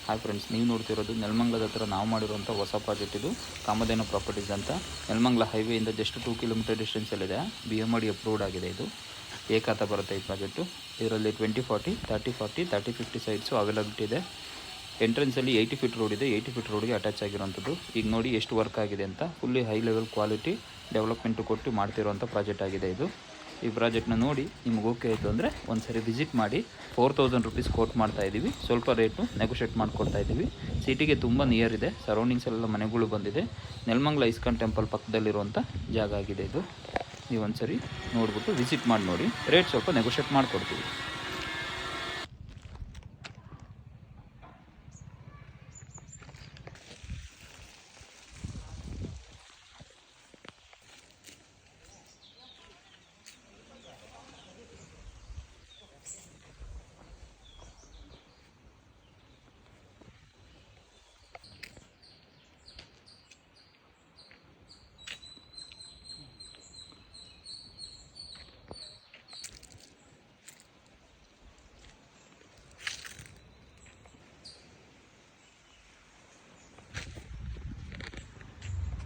Hi friends, ನೀವು ನೋಡ್ತಿರೋದು ನೆಲಮಂಗಲದ ಹತ್ರ ನಾವು ಮಾಡಿರುವಂಥ ಹೊಸ ಪ್ರಾಜೆಕ್ಟ್. ಇದು ಕಾಮಧೇನು ಪ್ರಾಪರ್ಟೀಸ್ ಅಂತ. ನೆಲಮಂಗಲ ಹೈವೇಯಿಂದ ಜಸ್ಟ್ 2 ಕಿಲೋಮೀಟರ್ ಡಿಸ್ಟೆನ್ಸಲ್ಲಿದೆ. BMRD ಅಪ್ರೂವ್ಡ್ ಆಗಿದೆ. ಇದು ಏಕಾತ ಬರುತ್ತೆ ಈ ಪ್ರಾಜೆಕ್ಟು. ಇದರಲ್ಲಿ 20-40, 30-40, 30-50 ಸೈಟ್ಸು ಅವೈಲಬಿಲಿಟಿ ಇದೆ. ಎಂಟ್ರೆನ್ಸಲ್ಲಿ 80 ಫೀಟ್ ರೋಡ್ ಇದೆ. 80 ಫೀಟ್ ರೋಡ್ಗೆ ಅಟ್ಯಾಚ್ ಆಗಿರೋಂಥದ್ದು. ಈಗ ನೋಡಿ ಎಷ್ಟು ವರ್ಕ್ ಆಗಿದೆ ಅಂತ. Fully high level quality development ಕೊಟ್ಟು ಮಾಡ್ತಿರೋಂಥ ಪ್ರಾಜೆಕ್ಟ್ ಆಗಿದೆ ಇದು. ಈ ಪ್ರಾಜೆಕ್ಟ್ನ ನೋಡಿ ನಿಮ್ಗೆ ಓಕೆ ಆಯಿತು ಅಂದರೆ ಒಂದು ಸರಿ ವಿಸಿಟ್ ಮಾಡಿ. 4000 ರುಪೀಸ್ ಕೋಟ್ ಮಾಡ್ತಾಯಿದ್ದೀವಿ. ಸ್ವಲ್ಪ ರೇಟು ನೆಗೋಷಿಯೇಟ್ ಮಾಡಿಕೊಡ್ತಾ ಇದ್ದೀವಿ. ಸಿಟಿಗೆ ತುಂಬ ನಿಯರ್ ಇದೆ. ಸರೌಂಡಿಂಗ್ಸಲ್ಲೆಲ್ಲ ಮನೆಗಳು ಬಂದಿದೆ. ನೆಲಮಂಗಲ ಇಸ್ಕಾನ್ ಟೆಂಪಲ್ ಪಕ್ಕದಲ್ಲಿರುವಂಥ ಜಾಗ ಆಗಿದೆ ಇದು. ನೀವು ಒಂದು ಸರಿ ನೋಡ್ಬಿಟ್ಟು ವಿಸಿಟ್ ಮಾಡಿ ನೋಡಿ. ರೇಟ್ ಸ್ವಲ್ಪ ನೆಗೋಷಿಯೇಟ್ ಮಾಡಿಕೊಡ್ತೀವಿ.